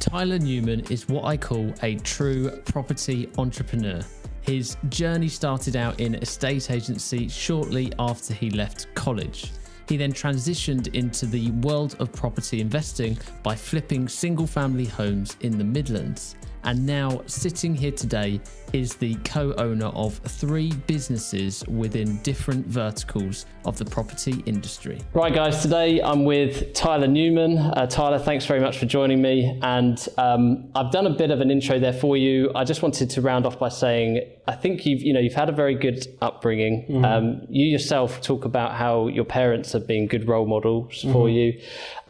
Tyler Newman is what I call a true property entrepreneur. His journey started out in estate agency shortly after he left college. He then transitioned into the world of property investing by flipping single-family homes in the Midlands. And now, sitting here today, is the co-owner of 3 businesses within different verticals of the property industry. Right guys, today I'm with Tyler Newman. Tyler, thanks very much for joining me. And I've done a bit of an intro there for you. I just wanted to round off by saying, I think you've had a very good upbringing. Mm-hmm. You yourself talk about how your parents have been good role models for you.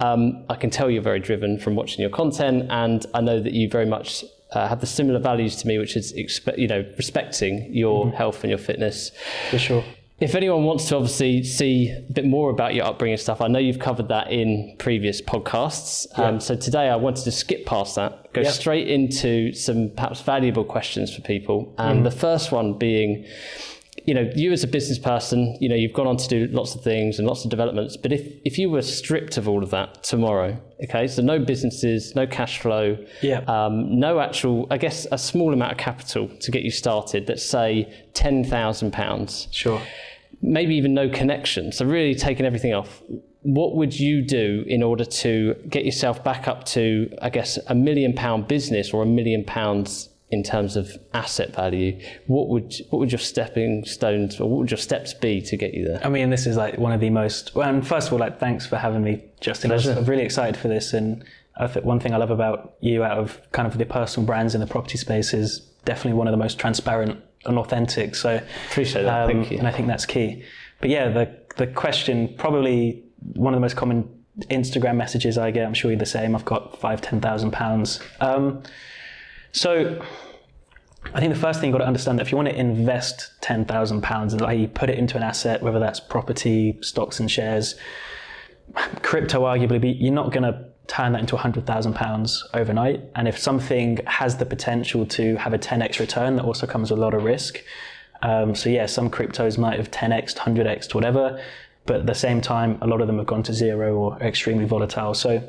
I can tell you're very driven from watching your content, and I know that you very much have the similar values to me, which is respecting your health and your fitness. For sure. If anyone wants to obviously see a bit more about your upbringing and stuff, I know you've covered that in previous podcasts. So today I wanted to skip past that, go straight into some perhaps valuable questions for people. And the first one being, you as a business person, you've gone on to do lots of things and lots of developments, but if you were stripped of all of that tomorrow, okay, so no businesses, no cash flow, no actual, I guess a small amount of capital to get you started, let's say £10,000. Sure. Maybe even no connection, so really taking everything off, what would you do in order to get yourself back up to, I guess, £1 million business or £1 million in terms of asset value? What would your stepping stones, or what would your steps be to get you there? I mean, this is like one of the most, well, and first of all, thanks for having me, Justin. I'm really excited for this. And I think one thing I love about you out of kind of the personal brands in the property space is definitely one of the most transparent and authentic. So appreciate that, thank you. And I think that's key. But yeah, the question, probably one of the most common Instagram messages I get, I'm sure you're the same, I've got £5,000-10,000. So I think the first thing you've got to understand that if you want to invest £10,000 and you put it into an asset, whether that's property, stocks and shares, crypto arguably, you're not going to turn that into £100,000 overnight. And if something has the potential to have a 10x return, that also comes with a lot of risk. So yeah, some cryptos might have 10x, 100x, whatever, but at the same time, a lot of them have gone to zero or are extremely volatile. So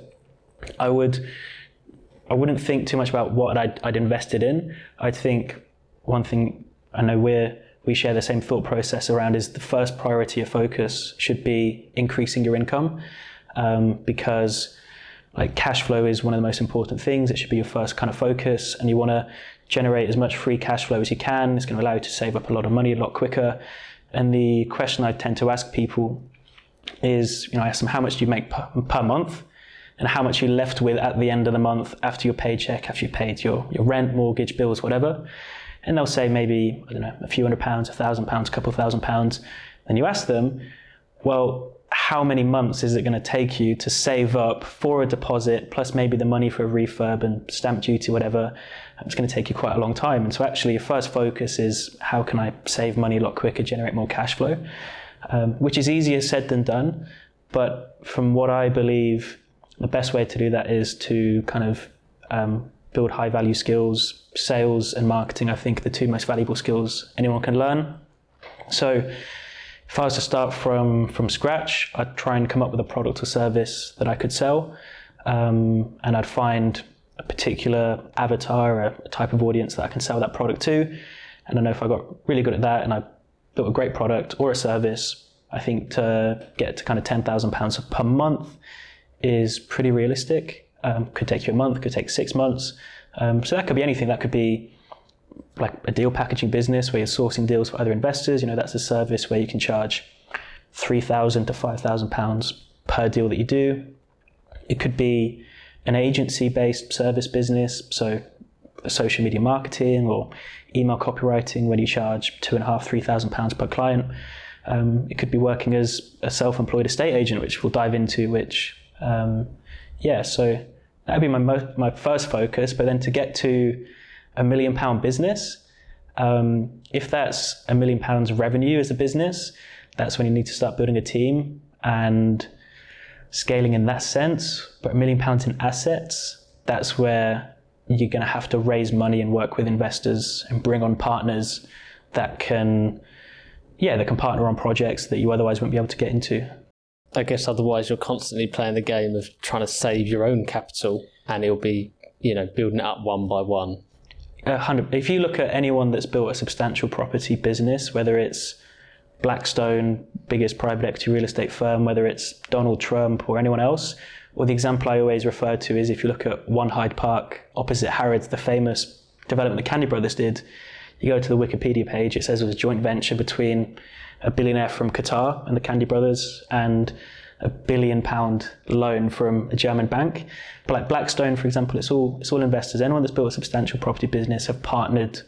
I wouldn't think too much about what I'd invested in. I'd think one thing I know we share the same thought process around is the first priority of focus should be increasing your income, because like cash flow is one of the most important things. It should be your first kind of focus, and you want to generate as much free cash flow as you can. It's going to allow you to save up a lot of money a lot quicker. And the question I tend to ask people is, I ask them, how much do you make per month? And how much you're left with at the end of the month after your paycheck, after you've paid your rent, mortgage, bills, whatever. And they'll say maybe, I don't know, a few £100, £1,000, a couple of £1,000. Then you ask them, well, how many months is it going to take you to save up for a deposit, plus maybe the money for a refurb and stamp duty, whatever? It's going to take you quite a long time. And so actually your first focus is, how can I save money a lot quicker, generate more cash flow? Which is easier said than done. But from what I believe, the best way to do that is to kind of build high value skills. Sales and marketing, I think, are the 2 most valuable skills anyone can learn. So if I was to start from scratch, I'd try and come up with a product or service that I could sell. And I'd find a particular avatar, a type of audience that I can sell that product to. And I know if I got really good at that and I built a great product or a service, I think to get to kind of £10,000 per month is pretty realistic. Could take you a month, could take 6 months. So that could be anything. That could be like a deal packaging business where you're sourcing deals for other investors. That's a service where you can charge £3,000 to £5,000 per deal that you do. It could be an agency-based service business, so social media marketing or email copywriting, where you charge £2,500, £3,000 per client. It could be working as a self-employed estate agent, which we'll dive into, so that'd be my first focus. But then to get to £1 million business, if that's £1 million revenue as a business, that's when you need to start building a team and scaling in that sense. But £1 million in assets, that's where you're going to have to raise money and work with investors and bring on partners that can partner on projects that you otherwise wouldn't be able to get into. I guess otherwise you're constantly playing the game of trying to save your own capital, and it'll be building it up one by one? 100. If you look at anyone that's built a substantial property business, whether it's Blackstone, biggest private equity real estate firm, whether it's Donald Trump or anyone else, or the example I always refer to is if you look at One Hyde Park opposite Harrods, the famous development the Candy Brothers did, you go to the Wikipedia page, it says it was a joint venture between a billionaire from Qatar and the Candy Brothers and £1 billion loan from a German bank. But like Blackstone, for example, it's all investors. Anyone that's built a substantial property business have partnered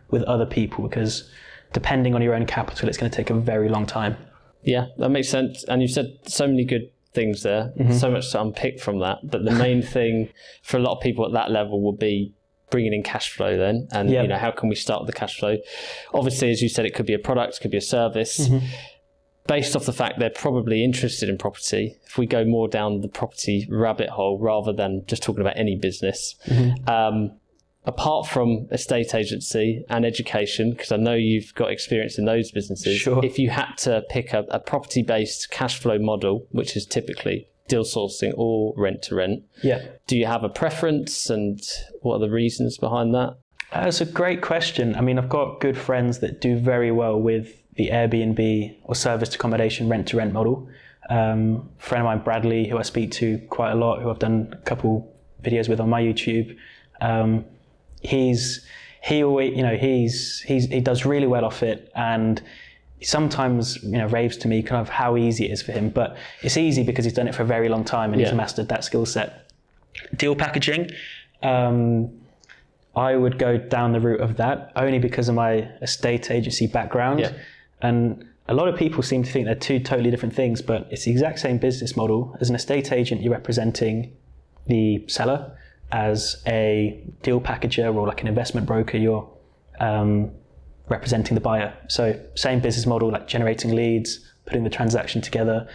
with other people, because depending on your own capital, it's going to take a very long time. Yeah, that makes sense. And you've said so many good things there, so much to unpick from that. But the main thing for a lot of people at that level will be bringing in cash flow then. And, how can we start with the cash flow? Obviously, as you said, it could be a product, it could be a service. Based off the fact they're probably interested in property, if we go more down the property rabbit hole rather than just talking about any business, apart from estate agency and education, because I know you've got experience in those businesses, sure. If you had to pick a property-based cash flow model, which is typically deal sourcing or rent-to-rent, do you have a preference, and what are the reasons behind that? That's a great question. I mean, I've got good friends that do very well with the Airbnb or serviced accommodation rent-to-rent model. A friend of mine, Bradley, who I speak to quite a lot, who I've done a couple videos with on my YouTube, he does really well off it, and he sometimes raves to me kind of how easy it is for him. But it's easy because he's done it for a very long time and he's mastered that skill set. Deal packaging, I would go down the route of that only because of my estate agency background. And a lot of people seem to think they're two totally different things, but it's the exact same business model. As an estate agent, you're representing the seller. As a deal packager or like an investment broker, you're representing the buyer. So same business model, like generating leads, putting the transaction together.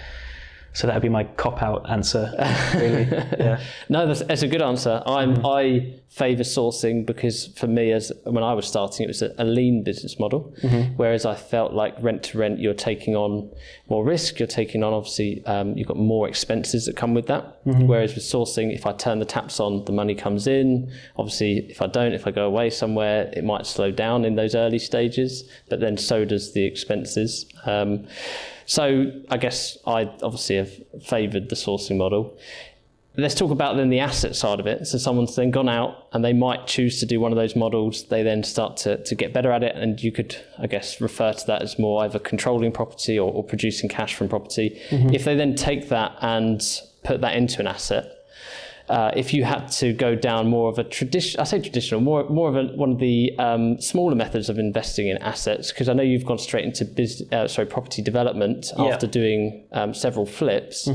So that would be my cop-out answer, really. Yeah. No, that's a good answer. I favour sourcing because for me, when I was starting, it was a lean business model. Whereas I felt like rent-to-rent, you're taking on more risk. You're taking on, obviously, you've got more expenses that come with that. Whereas with sourcing, if I turn the taps on, the money comes in. Obviously, if I don't, if I go away somewhere, it might slow down in those early stages, but then so does the expenses. So I guess I obviously have favoured the sourcing model. Let's talk about then the asset side of it. So someone's then gone out and they might choose to do one of those models. They then start to get better at it. And you could, I guess, refer to that as more either controlling property or producing cash from property. If they then take that and put that into an asset, if you had to go down more of a traditional, more of one of the smaller methods of investing in assets, because I know you've gone straight into property development after doing several flips.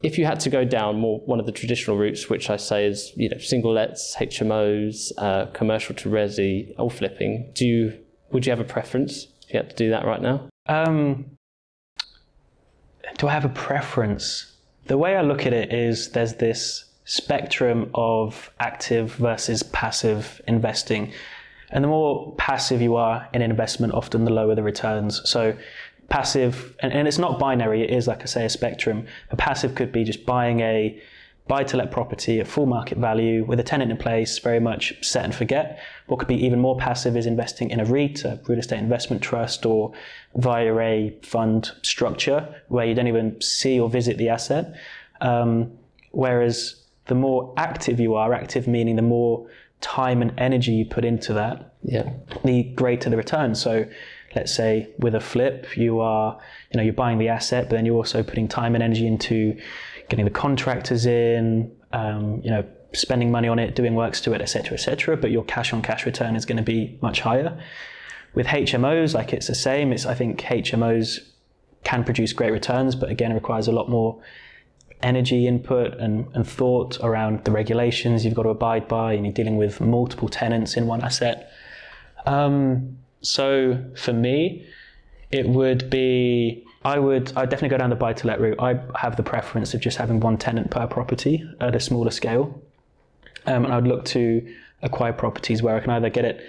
If you had to go down more one of the traditional routes, which I say is single lets, HMOs, commercial to resi, or flipping, would you have a preference if you had to do that right now? Do I have a preference? The way I look at it is there's this spectrum of active versus passive investing. And the more passive you are in an investment, often the lower the returns. So passive, and it's not binary, it is, like I say, a spectrum. A passive could be just buying a buy-to-let property at full market value with a tenant in place, very much set and forget. What could be even more passive is investing in a REIT, a real estate investment trust, or via a fund structure where you don't even see or visit the asset. Whereas the more active you are, active meaning the more time and energy you put into that, the greater the return. So let's say with a flip, you're buying the asset, but then you're also putting time and energy into getting the contractors in, spending money on it, doing works to it, etc., but your cash on cash return is going to be much higher. With HMOs, like it's the same. I think HMOs can produce great returns, but again, it requires a lot more energy input and thought around the regulations you've got to abide by, and you're dealing with multiple tenants in one asset. So for me, it would be, I'd definitely go down the buy-to-let route. I have the preference of just having one tenant per property at a smaller scale. And I'd look to acquire properties where I can either get it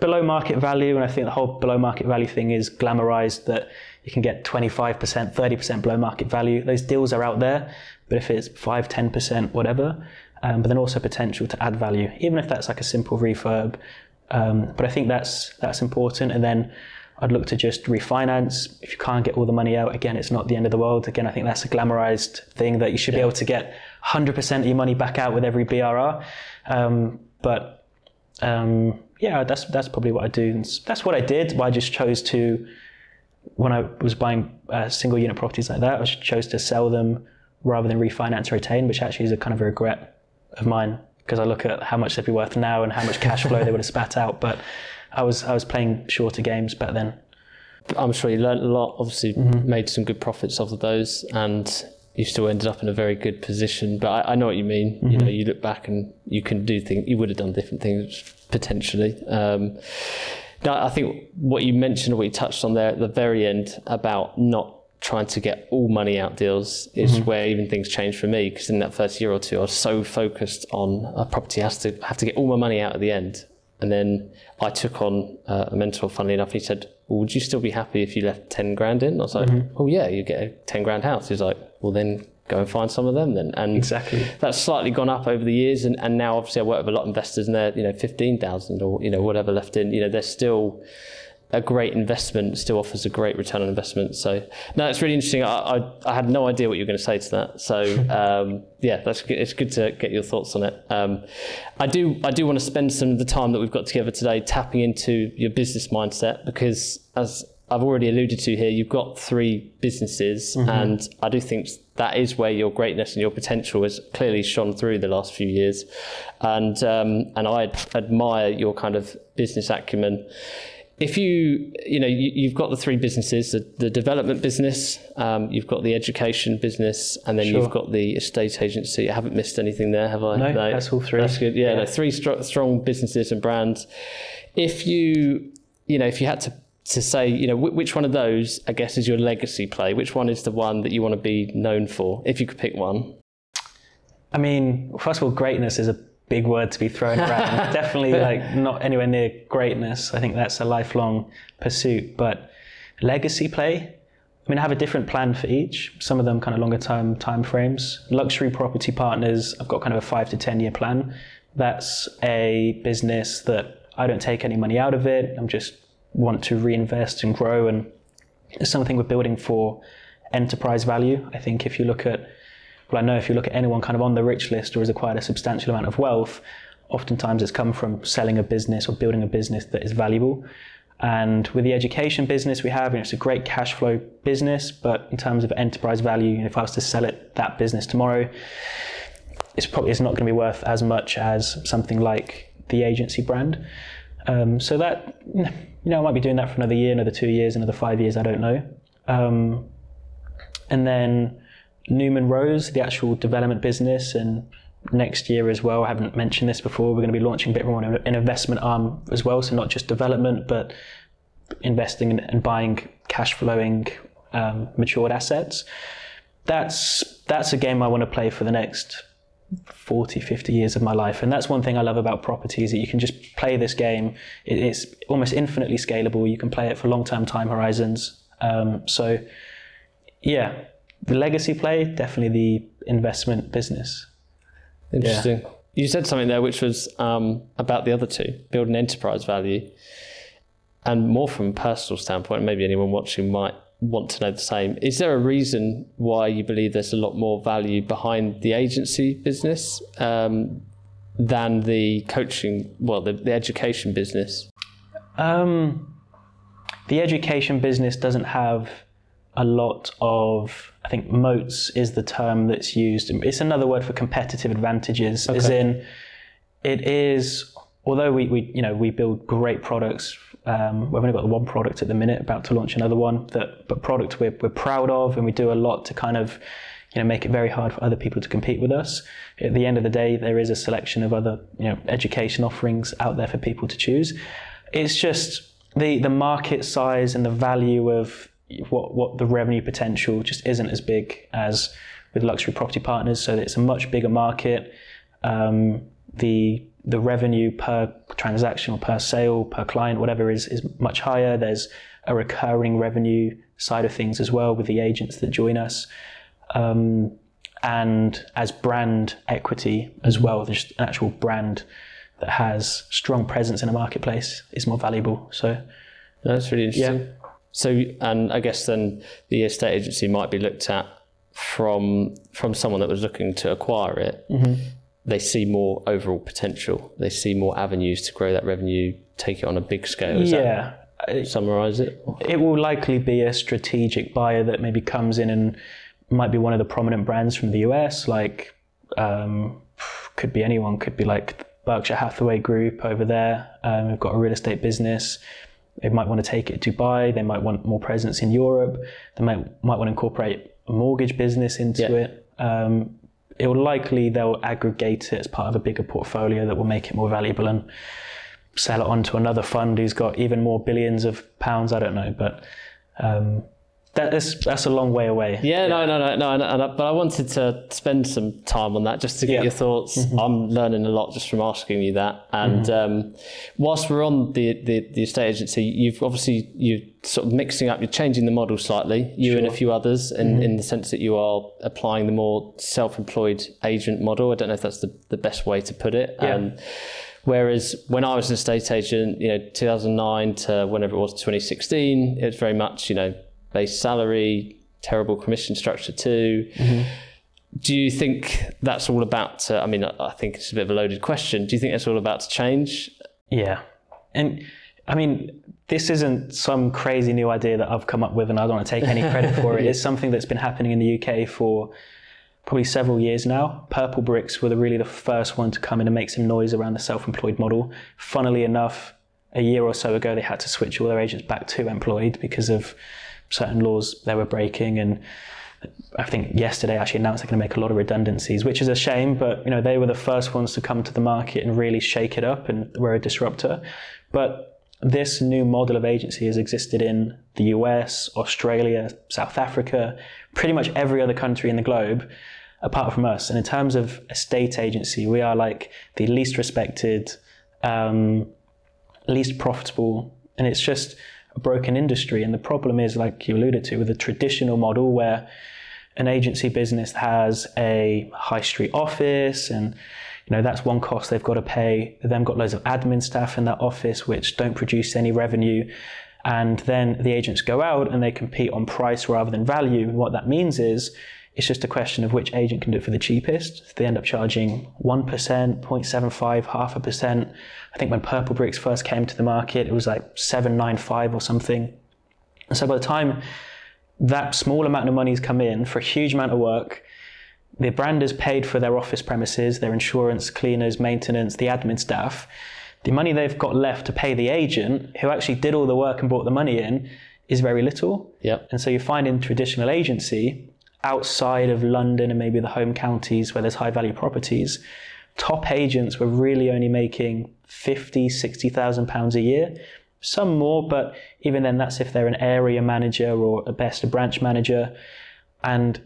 below market value, and I think the whole below market value thing is glamorized, that you can get 25%, 30% below market value. Those deals are out there, but if it's 5, 10%, whatever, but then also potential to add value, even if that's like a simple refurb. But I think that's important. And then I'd look to just refinance. If you can't get all the money out, again, it's not the end of the world. Again, I think that's a glamorized thing that you should be able to get 100% of your money back out with every BRR. That's probably what I do. And that's what I did. I just chose to, when I was buying single unit properties like that, I chose to sell them rather than refinance or retain, which actually is a kind of a regret of mine, because I look at how much they'd be worth now and how much cash flow they would have spat out. But I was playing shorter games back then. I'm sure you learned a lot, obviously made some good profits off of those, and you still ended up in a very good position. But I know what you mean. You know, you look back and you can do things, you would have done different things potentially. I think what you mentioned, what you touched on there at the very end about not trying to get all money out deals is where even things changed for me, because in that first year or two I was so focused on a property have to get all my money out at the end. And then I took on a mentor, funnily enough. He said, well, would you still be happy if you left 10 grand in? I was like, oh yeah, you get a 10 grand house. He was like, well then go and find some of them then. And exactly, that's slightly gone up over the years. And now obviously I work with a lot of investors and they're, 15,000 or, whatever left in, they're still a great investment, still offers a great return on investment. So no, it's really interesting. I had no idea what you were going to say to that. So that's good. It's good to get your thoughts on it. I do want to spend some of the time that we've got together today tapping into your business mindset, because as I've already alluded to here, you've got 3 businesses, and I do think that is where your greatness and your potential has clearly shone through the last few years. And I admire your kind of business acumen. If you've got the 3 businesses, the development business, you've got the education business, and then you've got the estate agency. I haven't missed anything there, have I? No, that's all 3. That's good. Yeah. 3 strong businesses and brands. If you had to say, which one of those, I guess, is your legacy play? Which one is the one that you want to be known for, if you could pick one? I mean, first of all, greatness is a big word to be thrown around. Definitely not anywhere near greatness. I think that's a lifelong pursuit. But legacy play, I mean, I have a different plan for each. Some of them kind of longer term time frames. Luxury Property Partners, I've got kind of a 5 to 10 year plan. That's a business that I don't take any money out of it. I'm just want to reinvest and grow. And it's something we're building for enterprise value. I think if you look at anyone kind of on the rich list or has acquired a substantial amount of wealth, oftentimes it's come from selling a business or building a business that is valuable. And with the education business we have, it's a great cash flow business, but in terms of enterprise value, if I was to sell that business tomorrow, it's not going to be worth as much as something like the agency brand. So that, I might be doing that for another year, another 2 years, another 5 years, I don't know. And then Newman Rose, the actual development business, and next year as well, I haven't mentioned this before, we're going to be launching a bit more an investment arm as well, so not just development, but investing and buying cash flowing matured assets. That's a game I want to play for the next 40, 50 years of my life. And that's one thing I love about property, is that you can just play this game. It's almost infinitely scalable. You can play it for long-term time horizons. The legacy play, definitely the investment business. Interesting. Yeah. You said something there which was about the other 2, building enterprise value, and more from a personal standpoint, maybe anyone watching might want to know the same. Is there a reason why you believe there's a lot more value behind the agency business than the coaching, the education business? The education business doesn't have a lot of, I think moats is the term that's used. It's another word for competitive advantages, as in it is, although we build great products, we've only got 1 product at the minute, about to launch another one, but product we're proud of, and we do a lot to kind of make it very hard for other people to compete with us. At the end of the day, there is a selection of other education offerings out there for people to choose. It's just the market size and the value of what the revenue potential just isn't as big as with Luxury Property Partners. So it's a much bigger market. The revenue per transaction or per sale, per client, whatever is much higher. There's a recurring revenue side of things as well with the agents that join us. and as brand equity as well. There's an actual brand that has strong presence in a marketplace is more valuable. So that's really interesting. So, and I guess then the estate agency might be looked at from someone that was looking to acquire it. They see more overall potential. They see more avenues to grow that revenue, take it on a big scale. Is that summarise it? It will likely be a strategic buyer that maybe comes in and might be one of the prominent brands from the US, like could be anyone, could be like Berkshire Hathaway Group over there. We've got a real estate business. They might want to take it to Dubai. They might want more presence in Europe. They might want to incorporate a mortgage business into it. It will likely, they'll aggregate it as part of a bigger portfolio that will make it more valuable and sell it on to another fund who's got even more billions of pounds. I don't know, but that's a long way away. But I wanted to spend some time on that just to get your thoughts. I'm learning a lot just from asking you that. And whilst we're on the estate agency, you're sort of mixing up, you're changing the model slightly, and a few others, in the sense that you are applying the more self-employed agent model. I don't know if that's the best way to put it. Whereas when I was an estate agent, 2009 to whenever it was, 2016, it was very much, base salary, terrible commission structure too. Do you think that's all about to, I think it's a bit of a loaded question. Do you think that's all about to change? Yeah. And this isn't some crazy new idea that I've come up with and I don't want to take any credit for it. It's something that's been happening in the UK for probably several years now. Purple Bricks were really the first one to come in and make some noise around the self-employed model. Funnily enough, a year or so ago, they had to switch all their agents back to employed because of certain laws they were breaking. And I think yesterday actually announced they're going to make a lot of redundancies, which is a shame, but they were the first ones to come to the market and really shake it up and were a disruptor. But this new model of agency has existed in the US, Australia, South Africa, pretty much every other country in the globe, apart from us. And in terms of estate agency, we are like the least respected, least profitable, and it's just a broken industry. And the problem is, like you alluded to, with a traditional model where an agency business has a high street office and that's one cost they've got to pay. They've then got loads of admin staff in that office which don't produce any revenue. And then the agents go out and they compete on price rather than value. And what that means is it's just a question of which agent can do it for the cheapest. If they end up charging 1%, 0.75, 0.5%. I think when Purple Bricks first came to the market, it was like 7.95 or something. And so by the time that small amount of money's come in for a huge amount of work, the brand has paid for their office premises, their insurance, cleaners, maintenance, the admin staff. The money they've got left to pay the agent, who actually did all the work and brought the money in, is very little. And so you find in traditional agency, outside of London and maybe the home counties where there's high value properties, top agents were really only making 50, 60,000 pounds a year. Some more, but even then that's if they're an area manager or at best a branch manager. And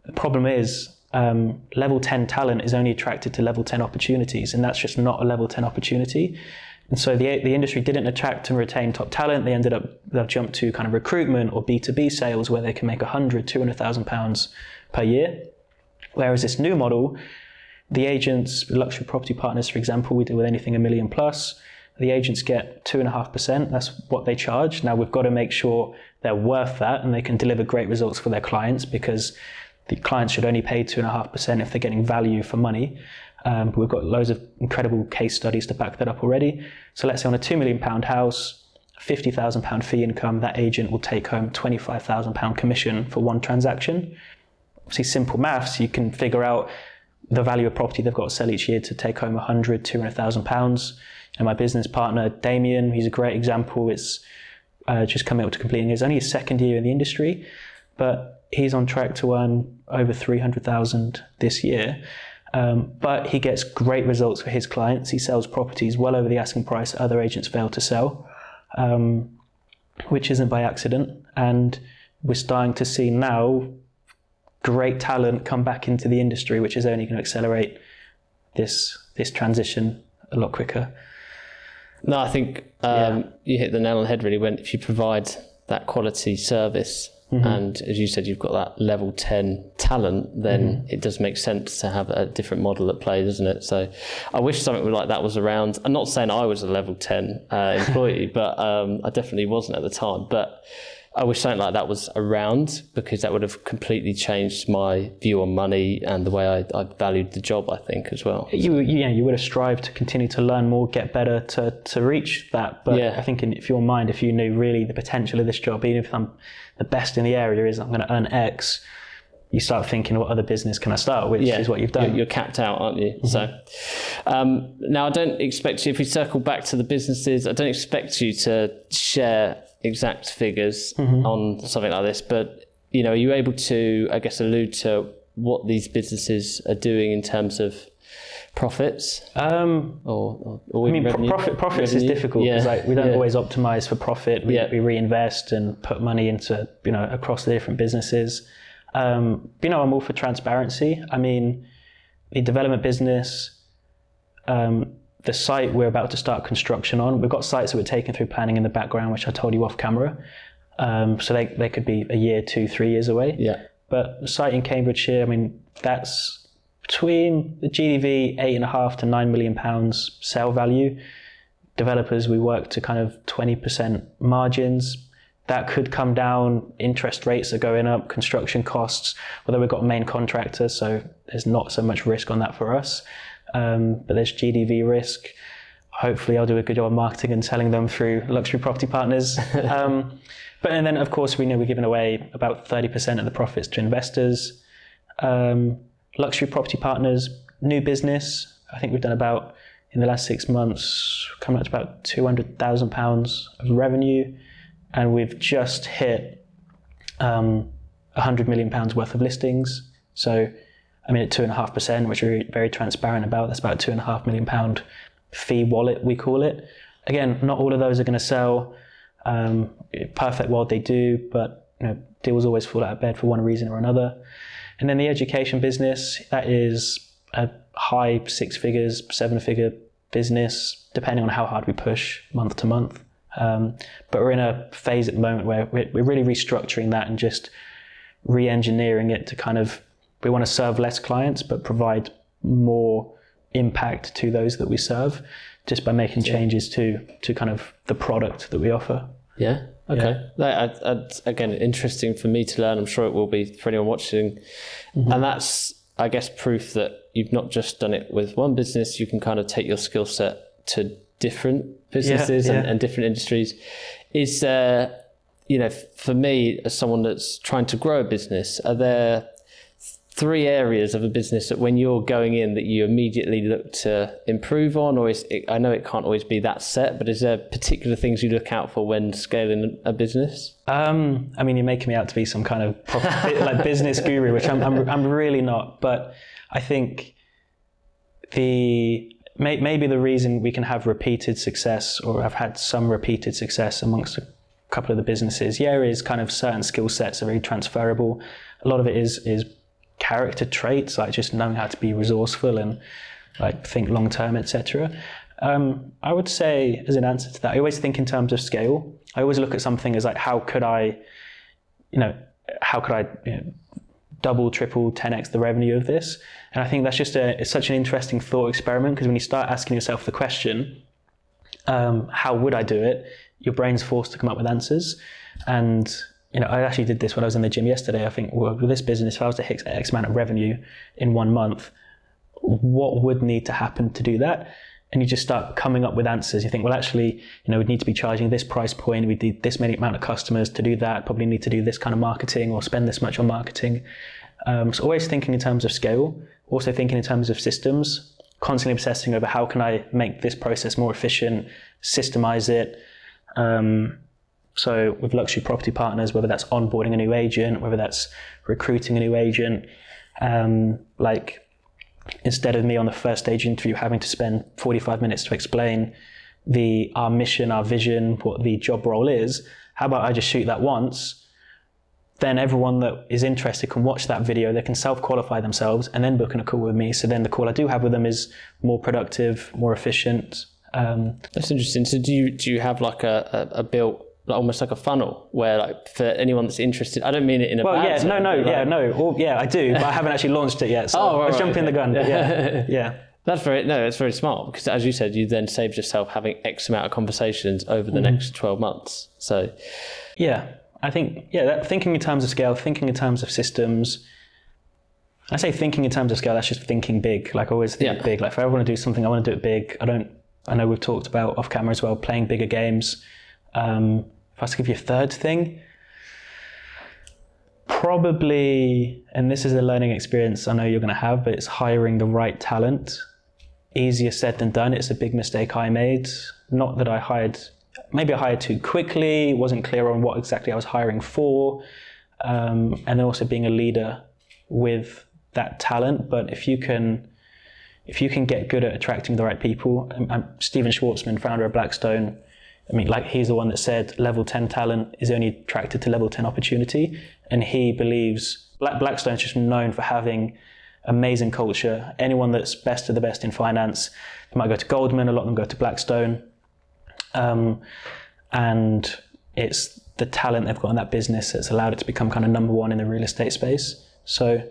the problem is level 10 talent is only attracted to level 10 opportunities, and that's just not a level 10 opportunity. And so the industry didn't attract and retain top talent. They've jumped to kind of recruitment or B2B sales where they can make 100, 200,000 pounds per year. Whereas this new model, the agents, luxury property partners, for example, we deal with anything $1 million plus. The agents get 2.5%. That's what they charge. Now we've got to make sure they're worth that and they can deliver great results for their clients, because the clients should only pay 2.5% if they're getting value for money. But we've got loads of incredible case studies to back that up already. So let's say on a £2 million house, £50,000 fee income, that agent will take home £25,000 commission for one transaction. Obviously, simple maths, you can figure out the value of property they've got to sell each year to take home 100, £200,000. And my business partner, Damien, he's a great example. It's just coming up to completing his only his second year in the industry, but he's on track to earn over 300,000 this year. But he gets great results for his clients. He sells properties well over the asking price other agents fail to sell, which isn't by accident. And we're starting to see now great talent come back into the industry, which is only going to accelerate this transition a lot quicker. No, I think you hit the nail on the head really, when if you provide that quality service and as you said, you've got that level 10 talent, then it does make sense to have a different model at play, doesn't it? So I wish something like that was around. I'm not saying I was a level 10 employee, but I definitely wasn't at the time. But I wish something like that was around, because that would have completely changed my view on money and the way I valued the job, I think, as well. You would have strived to continue to learn more, get better to reach that. But I think if your mind, if you knew really the potential of this job, even if I'm the best in the area, is I'm going to earn X, you start thinking, what other business can I start, which is what you've done. You're capped out, aren't you? So now I don't expect you, if we circle back to the businesses, I don't expect you to share exact figures on something like this, but are you able to, I guess, allude to what these businesses are doing in terms of profits? Profits is difficult because we don't always optimize for profit. We reinvest and put money into across the different businesses. I'm all for transparency. I mean, the development business, the site we're about to start construction on, we've got sites that we're taking through planning in the background, which I told you off camera. So they could be a year, 2, 3 years away. Yeah. But the site in Cambridgeshire, I mean, that's between the GDV, £8.5 to £9 million sale value. Developers, we work to kind of 20% margins. That could come down. Interest rates are going up, construction costs, although we've got a main contractor, so there's not so much risk on that for us. But there's GDV risk. Hopefully I'll do a good job of marketing and selling them through Luxury Property Partners. And then of course we know we're giving away about 30% of the profits to investors. Luxury Property Partners, new business. I think we've done about, in the last 6 months, coming up to about £200,000 of revenue. And we've just hit £100 million worth of listings. So I mean, at 2.5%, which we're very transparent about, that's about £2.5 million fee wallet, we call it. Again, not all of those are going to sell. Perfect world, they do, but deals always fall out of bed for one reason or another. And then the education business, that is a high 6 figures, 7-figure business, depending on how hard we push month to month. But we're in a phase at the moment where we're really restructuring that and just re-engineering it to kind of, we want to serve less clients, but provide more impact to those that we serve, just by making changes to kind of the product that we offer. Yeah. Okay. That's again, interesting for me to learn. I'm sure it will be for anyone watching. And that's, I guess, proof that you've not just done it with one business. You can kind of take your skill set to different businesses and different industries. Is for me, as someone that's trying to grow a business, are there 3 areas of a business that when you're going in that you immediately look to improve on, or I know it can't always be that set, but is there particular things you look out for when scaling a business? I mean, you're making me out to be some kind of like business guru, which I'm really not. But I think maybe the reason we can have repeated success, or have had some repeated success amongst a couple of the businesses, is kind of certain skill sets are very transferable. A lot of it is character traits, like just knowing how to be resourceful and like think long term, etc. I would say, as an answer to that, I always think in terms of scale. I always look at something as like, how could I double, triple, 10x the revenue of this? And I think that's just it's such an interesting thought experiment, because when you start asking yourself the question, how would I do it? Your brain's forced to come up with answers. And I actually did this when I was in the gym yesterday. I think, well, with this business, if I was to hit X amount of revenue in 1 month, what would need to happen to do that? And you just start coming up with answers. You think, well, actually, we'd need to be charging this price point. We need this many amount of customers to do that. Probably need to do this kind of marketing or spend this much on marketing. So always thinking in terms of scale, also thinking in terms of systems, constantly obsessing over how can I make this process more efficient, systemize it. So with Luxury Property Partners, whether that's onboarding a new agent, whether that's recruiting a new agent, like instead of me on the first stage interview having to spend 45 minutes to explain our mission, our vision, what the job role is, how about I just shoot that once? Then everyone that is interested can watch that video, they can self-qualify themselves and then book in a call with me. So then the call I do have with them is more productive, more efficient. That's interesting. So do you have like a built almost like a funnel where, like, for anyone that's interested, I don't mean it in a bad term, I do, but I haven't actually launched it yet, so I was jumping the gun. Yeah. It's very smart, because as you said, you then saved yourself having X amount of conversations over the next 12 months. So I think, that thinking in terms of scale, thinking in terms of systems. I say thinking in terms of scale, that's just thinking big. Like, I always think big. Like, if I want to do something, I want to do it big. I know we've talked about off camera as well, playing bigger games. If I was to give you a third thing, probably, and this is a learning experience I know you're going to have, but it's hiring the right talent. Easier said than done. It's a big mistake I made. Not that I hired too quickly, wasn't clear on what exactly I was hiring for, and then also being a leader with that talent. But if you can get good at attracting the right people, Stephen Schwartzman, founder of Blackstone, he's the one that said level 10 talent is only attracted to level 10 opportunity. And he believes Blackstone's just known for having amazing culture. Anyone that's best of the best in finance, they might go to Goldman, a lot of them go to Blackstone. And it's the talent they've got in that business that's allowed it to become kind of number one in the real estate space. So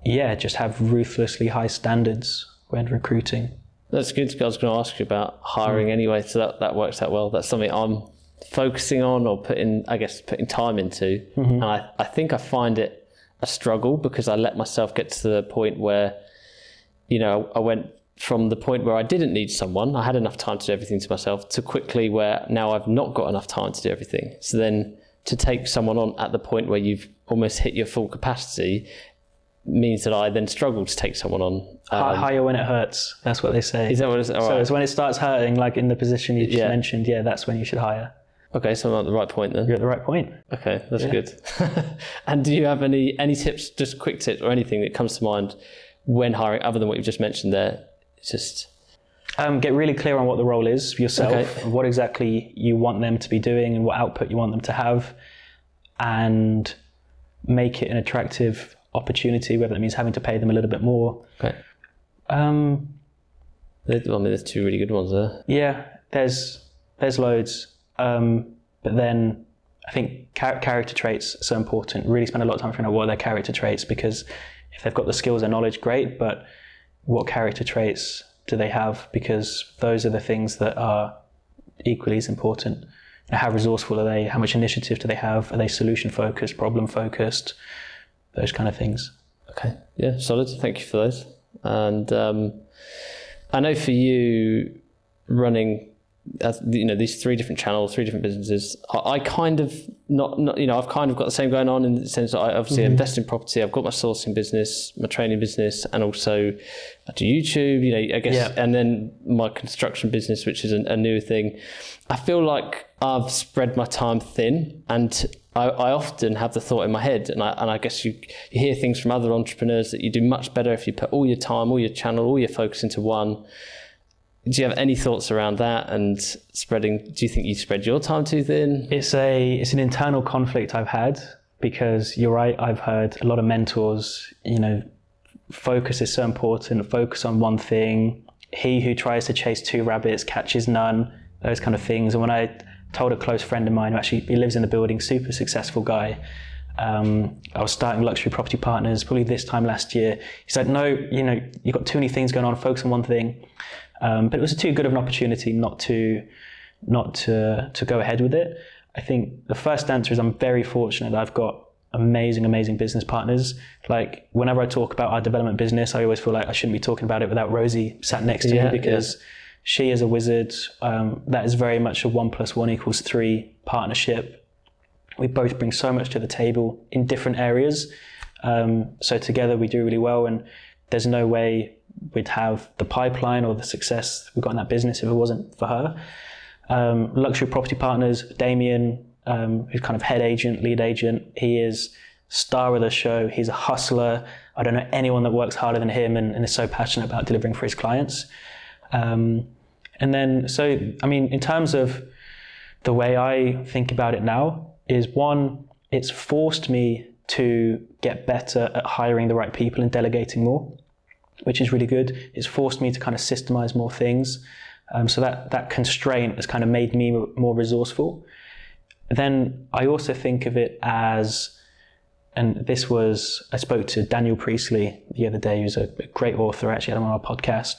just have ruthlessly high standards when recruiting. That's good. I was going to ask you about hiring anyway, so that works out well. That's something I'm focusing on, or putting time into. And I think I find it a struggle, because I let myself get to the point where, I went from the point where I didn't need someone, I had enough time to do everything to myself, to quickly where now I've not got enough time to do everything. So then to take someone on at the point where you've almost hit your full capacity means that I then struggle to take someone on. Hire when it hurts. That's what they say. Is that what it is? So it's when it starts hurting, like in the position you just mentioned, that's when you should hire. Okay, so I'm at the right point then. You're at the right point. Okay, that's good. And do you have any tips, just quick tips or anything that comes to mind when hiring, other than what you've just mentioned there? It's just... get really clear on what the role is for yourself, what exactly you want them to be doing and what output you want them to have, and make it an attractive opportunity, whether that means having to pay them a little bit more. Okay. There's two really good ones there. Yeah, there's loads. But then I think character traits are so important. Really spend a lot of time figuring out what are their character traits, because if they've got the skills and knowledge, great, but what character traits do they have? Because those are the things that are equally as important. How resourceful are they? How much initiative do they have? Are they solution focused, problem focused? Those kind of things. Okay, yeah, solid. Thank you for those. And I know for you, running these three different channels, three different businesses, I kind of I've kind of got the same going on, in the sense that I obviously invest in property. I've got my sourcing business, my training business, and also I do YouTube, I guess, and then my construction business, which is a newer thing. I feel like I've spread my time thin, and I often have the thought in my head, and I guess you hear things from other entrepreneurs that you do much better if you put all your time, all your channel, all your focus into one. Do you have any thoughts around that and spreading? Do you think you spread your time too thin? It's an internal conflict I've had, because you're right. I've heard a lot of mentors, focus is so important. Focus on one thing. He who tries to chase two rabbits catches none. Those kind of things. And when I told a close friend of mine who he lives in the building, super successful guy, I was starting Luxury Property Partners probably this time last year. He said, no, you've got too many things going on. Focus on one thing. But it was too good of an opportunity not to go ahead with it. I think the first answer is I'm very fortunate that I've got amazing business partners. Like, whenever I talk about our development business, I always feel like I shouldn't be talking about it without Rosie sat next to me, because she is a wizard. That is very much a 1 + 1 = 3 partnership. We both bring so much to the table in different areas. So together we do really well, and there's no way we'd have the pipeline or the success we've got in that business if it wasn't for her. Luxury Property Partners, Damien, who's kind of lead agent. He is star of the show. He's a hustler. I don't know anyone that works harder than him and is so passionate about delivering for his clients. And then, in terms of the way I think about it now is, one, it's forced me to get better at hiring the right people and delegating more, which is really good. It's forced me to kind of systemize more things. So that constraint has kind of made me more resourceful. then I also think of it as, and this was, I spoke to Daniel Priestley the other day, who's a great author. I actually had him on our podcast.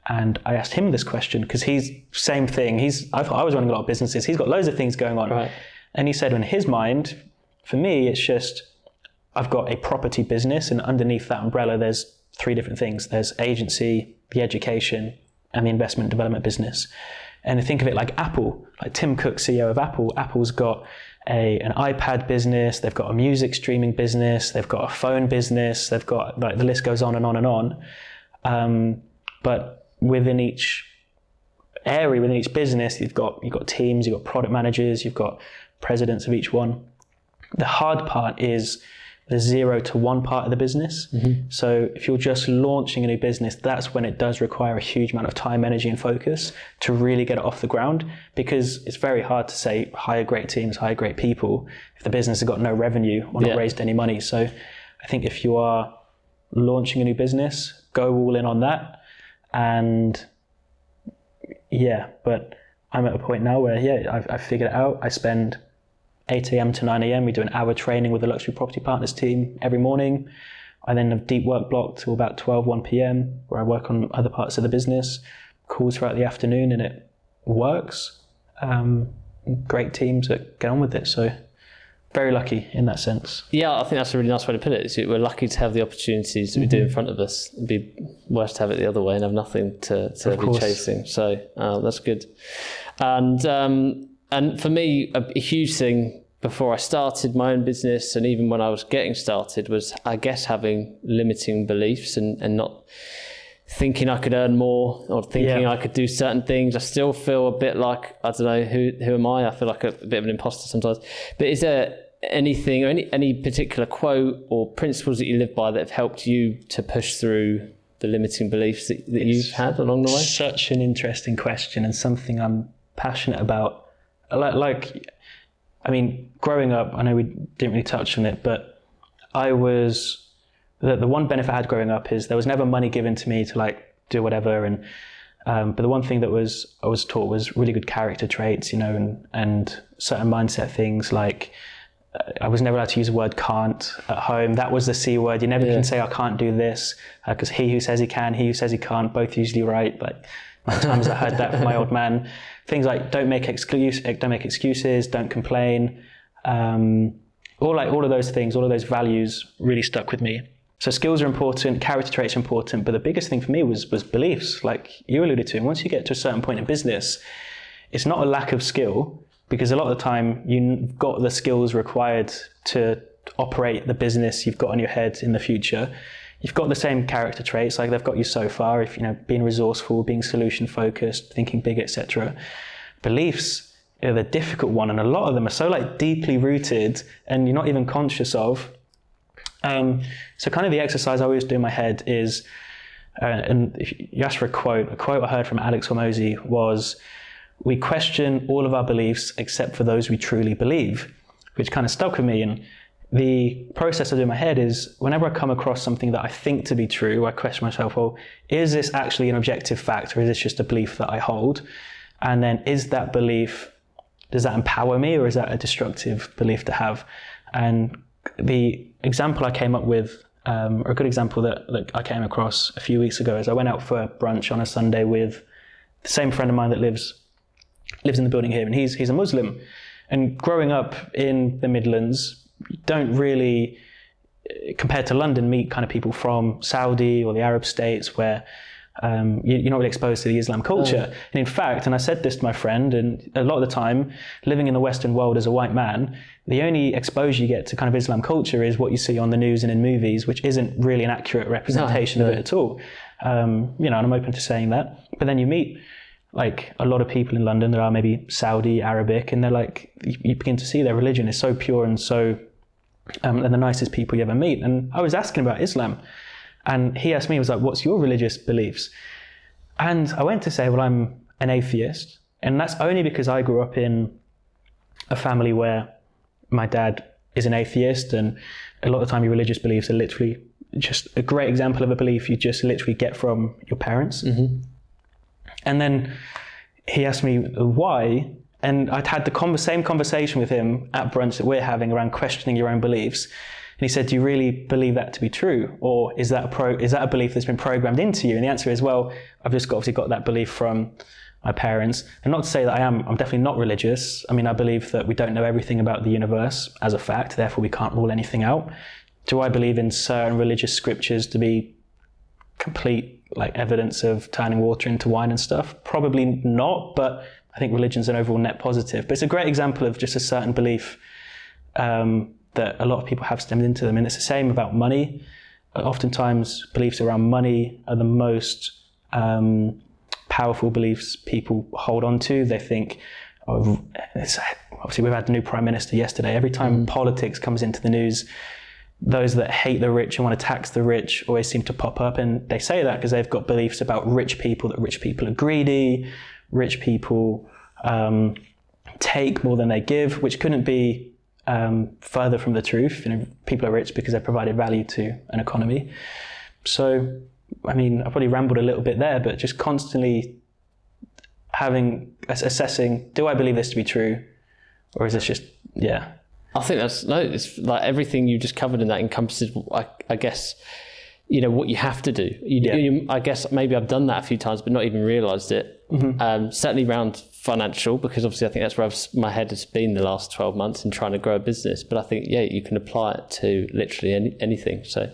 And I asked him this question because he's same thing. I was running a lot of businesses. He's got loads of things going on. Right. And he said in his mind, for me, it's just, I've got a property business, and underneath that umbrella, there's three different things. There's agency, the education, and the investment development business. And I think of it like Apple, like Tim Cook, CEO of Apple. Apple's got an iPad business, they've got a music streaming business, they've got a phone business, they've got, like, the list goes on and on and on. But within each area, within each business, you've got teams, you've got product managers, you've got presidents of each one. The hard part is the 0 to 1 part of the business. Mm-hmm. So if you're just launching a new business, that's when it does require a huge amount of time, energy, and focus to really get it off the ground, because it's very hard to say hire great teams, hire great people if the business has got no revenue or not raised any money. So I think if you are launching a new business, go all in on that. And but I'm at a point now where I've figured it out. I spend 8 a.m. to 9 a.m. We do an hour training with the Luxury Property Partners team every morning. I then have deep work block till about 1 p.m. where I work on other parts of the business, calls throughout the afternoon, and it works. Great teams that get on with it. So very lucky in that sense. Yeah, I think that's a really nice way to put it. We're lucky to have the opportunities that we do in front of us. It'd be worse to have it the other way and have nothing to be chasing. So that's good. And for me, a huge thing before I started my own business, and even when I was getting started, was, I guess, having limiting beliefs and not thinking I could earn more, or thinking I could do certain things. I still feel a bit like, I don't know, who am I? I feel like a bit of an imposter sometimes. But is there anything, or any particular quote or principles that you live by that have helped you to push through the limiting beliefs that you've had along the way? Such an interesting question, and something I'm passionate about. I mean, growing up, I know we didn't really touch on it, but the one benefit I had growing up is there was never money given to me to do whatever. And but the one thing that I was taught was really good character traits, and certain mindset things. Like, I was never allowed to use the word can't at home. That was the C word. You never can say I can't do this, because he who says he can, he who says he can't, both usually right. Like, times I heard that from my old man. Things like don't make excuses, don't complain. All of those things, all of those values really stuck with me. So skills are important, character traits are important, but the biggest thing for me was beliefs, like you alluded to. And once you get to a certain point in business, it's not a lack of skill, because a lot of the time you've got the skills required to operate the business you've got in your head in the future. You've got the same character traits, like they've got you so far, if being resourceful, being solution focused, thinking big, etc. Beliefs are the difficult one, and a lot of them are so deeply rooted and you're not even conscious of. So kind of the exercise I always do in my head is, and if you ask for a quote I heard from Alex Hormozy was, we question all of our beliefs except for those we truly believe, which kind of stuck with me. And the process I do in my head is, whenever I come across something that I think to be true, I question myself, well, is this actually an objective fact, or is this just a belief that I hold? And then, is that belief, does that empower me, or is that a destructive belief to have? And the example I came up with, or a good example that I came across a few weeks ago, is I went out for brunch on a Sunday with the same friend of mine that lives in the building here, and he's a Muslim. And growing up in the Midlands, you don't really, compared to London, meet kind of people from Saudi or the Arab states where you're not really exposed to the Islam culture. And in fact, and I said this to my friend, and a lot of the time, living in the Western world as a white man, the only exposure you get to kind of Islam culture is what you see on the news and in movies, which isn't really an accurate representation of it at all. And I'm open to saying that. But then you meet a lot of people in London that are maybe Saudi, Arabic, and they're you begin to see their religion is so pure and so, and the nicest people you ever meet. And I was asking about Islam, and he asked me, he was like, what's your religious beliefs? And I went to say, well, I'm an atheist. And that's only because I grew up in a family where my dad is an atheist, and a lot of the time your religious beliefs are literally just a great example of a belief you just literally get from your parents. Mm-hmm. And then he asked me why, And I'd had the same conversation with him at brunch that we're having around questioning your own beliefs. And he said, do you really believe that to be true? Or is that a belief that's been programmed into you? And the answer is, well, I've just obviously got that belief from my parents. And not to say that I'm definitely not religious. I mean, I believe that we don't know everything about the universe as a fact, therefore we can't rule anything out. Do I believe in certain religious scriptures to be complete like evidence of turning water into wine and stuff? Probably not, but I think religion's an overall net positive. But it's a great example of just a certain belief that a lot of people have stemmed into them. And it's the same about money. Oftentimes beliefs around money are the most powerful beliefs people hold on to. They think, obviously we've had a new prime minister yesterday. Every time politics comes into the news, those that hate the rich and want to tax the rich always seem to pop up. And they say that because they've got beliefs about rich people, that rich people are greedy, rich people take more than they give, which couldn't be further from the truth. You know, people are rich because they've provided value to an economy. So, I mean, I probably rambled a little bit there, but just constantly assessing, do I believe this to be true? Or is this just, yeah. I think it's like everything you just covered in that encompasses, I guess, you know, what you have to do. I guess maybe I've done that a few times, but not even realised it. Certainly around financial, because obviously I think that's where my head has been the last 12 months in trying to grow a business. But I think, yeah, you can apply it to literally anything. So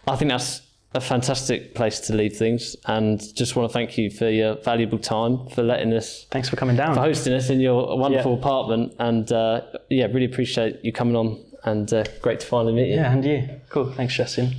I think that's a fantastic place to leave things, and just want to thank you for your valuable time, for letting us. Thanks for coming down. For hosting us in your wonderful apartment, and really appreciate you coming on, and great to finally meet you. Yeah, and you. Cool. Thanks, Justin.